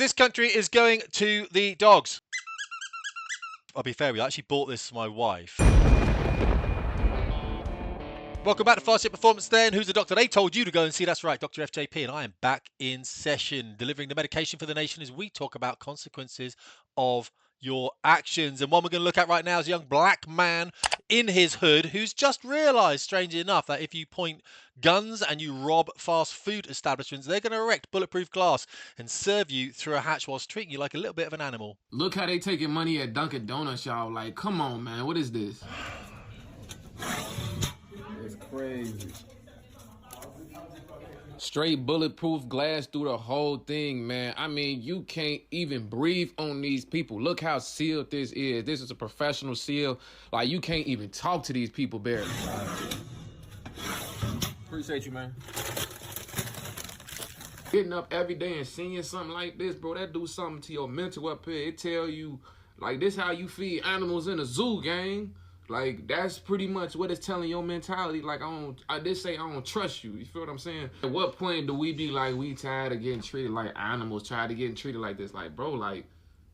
This country is going to the dogs. I'll be fair, we actually bought this for my wife. Welcome back to Fast Hit Performance then. Who's the doctor? They told you to go and see. That's right, Dr. FJP, and I am back in session, delivering the medication for the nation as we talk about consequences of your actions. And one we're going to look at right now is a young black man in his hood who's just realised, strangely enough, that if you point guns and you rob fast food establishments, they're going to erect bulletproof glass and serve you through a hatch whilst treating you like a little bit of an animal. Look how they taking money at Dunkin' Donuts, y'all. Like, come on, man. What is this? It's crazy. Straight bulletproof glass through the whole thing, man. I mean, you can't even breathe on these people. Look how sealed this is. This is a professional seal. Like, you can't even talk to these people barely. Appreciate you, man. Getting up every day and seeing something like this, bro, that do something to your mental up here. It tell you, like, this how you feed animals in a zoo, gang. Like, that's pretty much what it's telling your mentality. Like, I did say I don't trust you. You feel what I'm saying? At what point do we be like, we tired of getting treated like animals, tired of getting treated like this? Like, bro, like,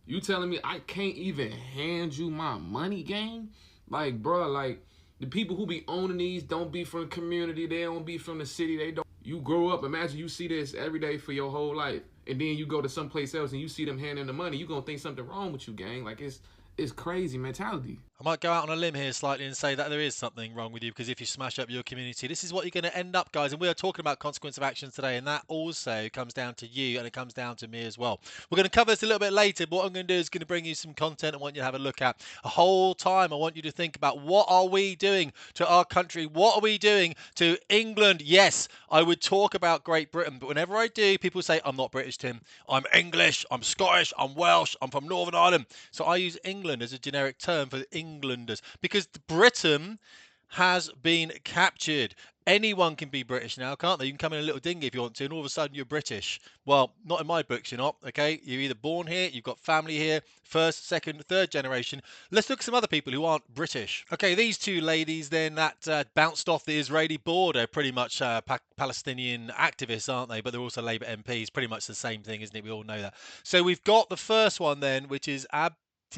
you telling me I can't even hand you my money, gang? Like, bro, like, the people who be owning these don't be from the community. They don't be from the city. They don't. You grow up, imagine you see this every day for your whole life. And then you go to someplace else and you see them handing the money. You gonna think something wrong with you, gang. Like, it's crazy mentality. I might go out on a limb here slightly and say that there is something wrong with you, because if you smash up your community, this is what you're going to end up, guys. And we are talking about consequence of actions today, and that also comes down to you, and it comes down to me as well. We're going to cover this a little bit later, but what I'm going to do is going to bring you some content I want you to have a look at. A whole time I want you to think about, what are we doing to our country? What are we doing to England? Yes, I would talk about Great Britain, but whenever I do, people say, I'm not British, Tim. I'm English, I'm Scottish, I'm Welsh, I'm from Northern Ireland. So I use England as a generic term for Englanders, because Britain has been captured. Anyone can be British now, can't they? You can come in a little dinghy if you want to, and all of a sudden you're British. Well, not in my books, you're not, okay? You're either born here, you've got family here, first, second, third generation. Let's look at some other people who aren't British. Okay, these two ladies then that bounced off the Israeli border, pretty much Palestinian activists, aren't they? But they're also Labour MPs, pretty much the same thing, isn't it? We all know that. So we've got the first one then, which is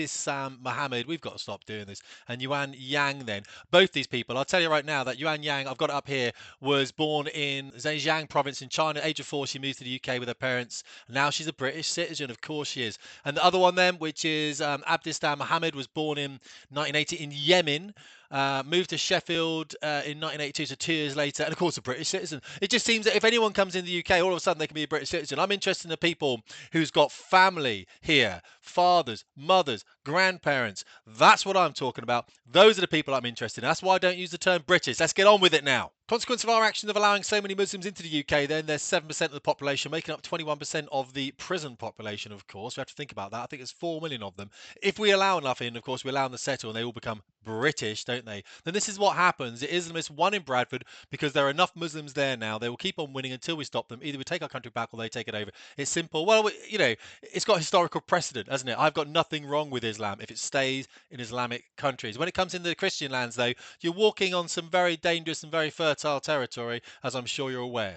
Sam Mohammed, we've got to stop doing this, and Yuan Yang then. Both these people, I'll tell you right now that Yuan Yang, I've got it up here, was born in Zhejiang province in China. At the age of 4, she moved to the UK with her parents. Now she's a British citizen, of course she is. And the other one then, which is Abdistan Mohammed, was born in 1980 in Yemen. Moved to Sheffield in 1982, so 2 years later, and of course a British citizen. It just seems that if anyone comes in the UK, all of a sudden they can be a British citizen. I'm interested in the people who's got family here, fathers, mothers, grandparents. That's what I'm talking about. Those are the people I'm interested in. That's why I don't use the term British. Let's get on with it now. Consequence of our actions of allowing so many Muslims into the UK, then there's 7% of the population, making up 21% of the prison population, of course. We have to think about that. I think it's 4 million of them. If we allow enough in, of course, we allow them to settle and they all become British, don't they? Then this is what happens. It Islamists won in Bradford because there are enough Muslims there now. They will keep on winning until we stop them. Either we take our country back or they take it over. It's simple. Well, you know, it's got historical precedent, hasn't it? I've got nothing wrong with Islam if it stays in Islamic countries. When it comes into the Christian lands, though, you're walking on some very dangerous and very fertile territory, as I'm sure you're aware.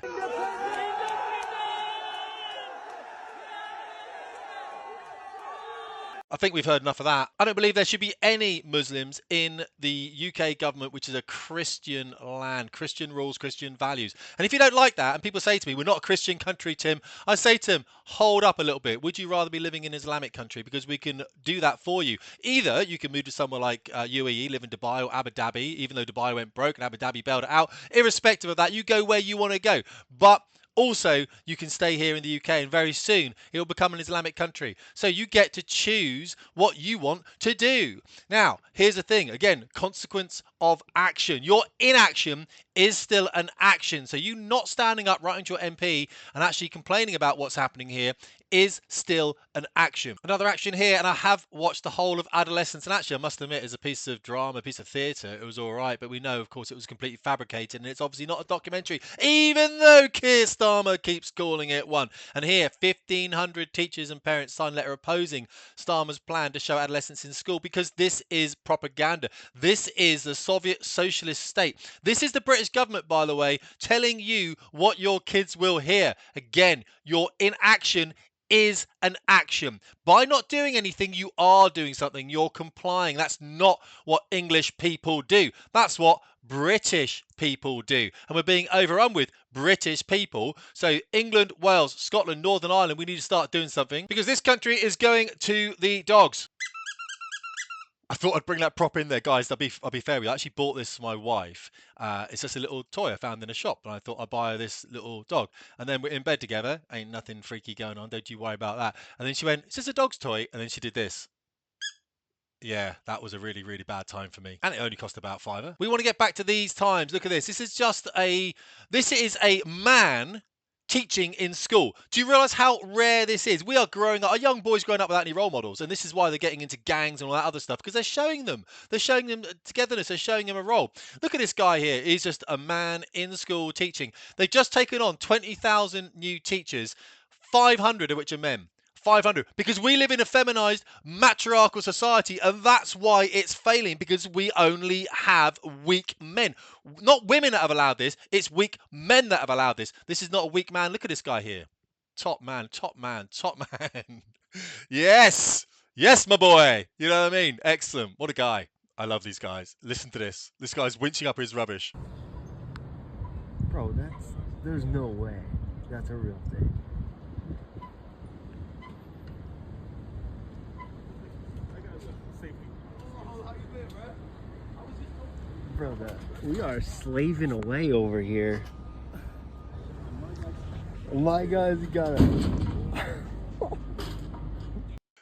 I think we've heard enough of that. I don't believe there should be any Muslims in the UK government, which is a Christian land, Christian rules, Christian values. And if you don't like that, and people say to me, we're not a Christian country, Tim, I say to them, hold up a little bit. Would you rather be living in an Islamic country? Because we can do that for you. Either you can move to somewhere like UAE, live in Dubai or Abu Dhabi, even though Dubai went broke and Abu Dhabi bailed it out. Irrespective of that, you go where you want to go. But also, you can stay here in the UK, and very soon it will become an Islamic country. So you get to choose what you want to do. Now, here's the thing. Again, consequence of action. Your inaction is still an action. So you not standing up, writing to your MP and actually complaining about what's happening here is still an action. Another action here, and I have watched the whole of Adolescence, and actually I must admit, as a piece of drama, a piece of theatre, it was all right, but we know, of course, it was completely fabricated, and it's obviously not a documentary, even though Keir Starmer keeps calling it one. And here, 1,500 teachers and parents signed a letter opposing Starmer's plan to show adolescence in school, because this is propaganda. This is the Soviet socialist state. This is the British government, by the way, telling you what your kids will hear. Again, your inaction is an action. By not doing anything, you are doing something. You're complying. That's not what English people do. That's what British people do. And we're being overrun with British people. So England, Wales, Scotland, Northern Ireland, we need to start doing something because this country is going to the dogs. I thought I'd bring that prop in there, guys. I'll be fair with you. I actually bought this for my wife. It's just a little toy I found in a shop, and I thought I'd buy her this little dog. And then we're in bed together. Ain't nothing freaky going on. Don't you worry about that. And then she went, "Is this a dog's toy?" And then she did this. Yeah, that was a really, really bad time for me. And it only cost about £5. We want to get back to these times. Look at this. This is a man teaching in school. Do you realize how rare this is? We are growing up, our young boys growing up without any role models, and this is why they're getting into gangs and all that other stuff, because they're showing them togetherness, they're showing them a role. Look at this guy here. He's just a man in school teaching. They've just taken on 20,000 new teachers, 500 of which are men. 500, because we live in a feminized matriarchal society, and that's why it's failing, because we only have weak men. Not women that have allowed this, it's weak men that have allowed this. This is not a weak man. Look at this guy here. Top man, top man, top man. Yes, my boy. You know what I mean? Excellent. What a guy. I love these guys. Listen to this. This guy's winching up his rubbish. Bro, there's no way that's a real thing. Brother, we are slaving away over here. My guys got it.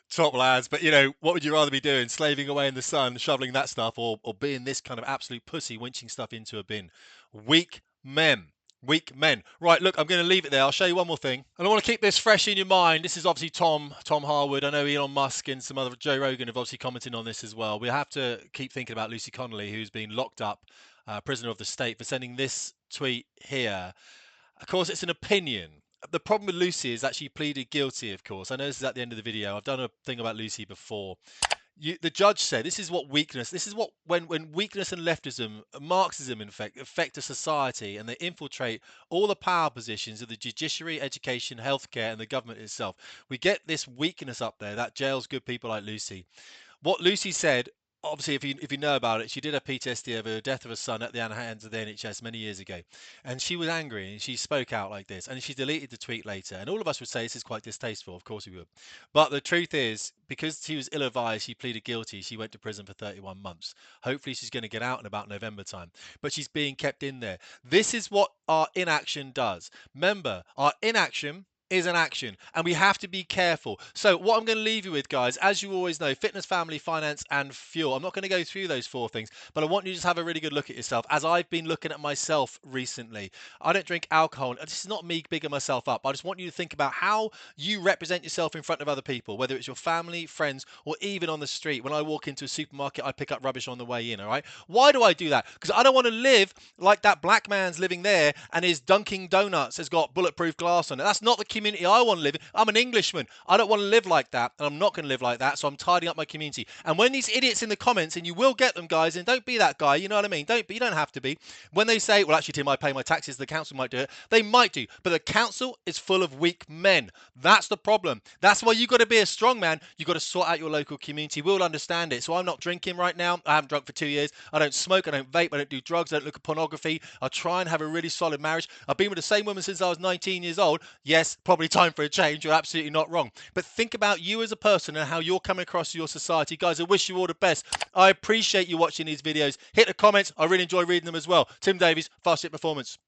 Top lads, but you know, what would you rather be doing? Slaving away in the sun, shoveling that stuff, or being this kind of absolute pussy, winching stuff into a bin? Weak men. Weak men. Right, look, I'm going to leave it there. I'll show you one more thing. And I want to keep this fresh in your mind. This is obviously Tom Harwood. I know Elon Musk and some other Joe Rogan have obviously commented on this as well. We have to keep thinking about Lucy Connolly, who's been locked up, prisoner of the state, for sending this tweet here. Of course, it's an opinion. The problem with Lucy is that she pleaded guilty, of course. I know this is at the end of the video. I've done a thing about Lucy before. The judge said this is what weakness, this is what when weakness and leftism, Marxism in fact, affect a society and they infiltrate all the power positions of the judiciary, education, healthcare and the government itself. We get this weakness up there that jails good people like Lucy. What Lucy said, obviously, if you know about it, she did a PTSD over the death of her son at the hands of the NHS many years ago, and she was angry and she spoke out like this, and she deleted the tweet later. And all of us would say this is quite distasteful. Of course we would, but the truth is, because she was ill-advised, she pleaded guilty. She went to prison for 31 months. Hopefully, she's going to get out in about November time, but she's being kept in there. This is what our inaction does. Remember, our inaction is an action, and we have to be careful. So what I'm going to leave you with, guys, as you always know, fitness, family, finance and fuel. I'm not going to go through those 4 things, but I want you to just have a really good look at yourself, as I've been looking at myself recently. I don't drink alcohol. This is not me bigging myself up. I just want you to think about how you represent yourself in front of other people, whether it's your family, friends, or even on the street. When I walk into a supermarket, I pick up rubbish on the way in, all right? Why do I do that? Because I don't want to live like that black man's living there and his Dunkin' Donuts has got bulletproof glass on it. That's not the community I want to live in. I'm an Englishman. I don't want to live like that, and I'm not going to live like that, so I'm tidying up my community. And when these idiots in the comments, and you will get them, guys, and don't be that guy, you know what I mean? You don't have to be. When they say, well, actually, Tim, I pay my taxes, the council might do it. They might do, but the council is full of weak men. That's the problem. That's why you've got to be a strong man. You've got to sort out your local community. We'll understand it. So I'm not drinking right now. I haven't drunk for 2 years. I don't smoke. I don't vape. I don't do drugs. I don't look at pornography. I try and have a really solid marriage. I've been with the same woman since I was 19 years old. Yes, probably time for a change. You're absolutely not wrong. But think about you as a person and how you're coming across to your society. Guys, I wish you all the best. I appreciate you watching these videos. Hit the comments. I really enjoy reading them as well. Tim Davies, Fast Hit Performance.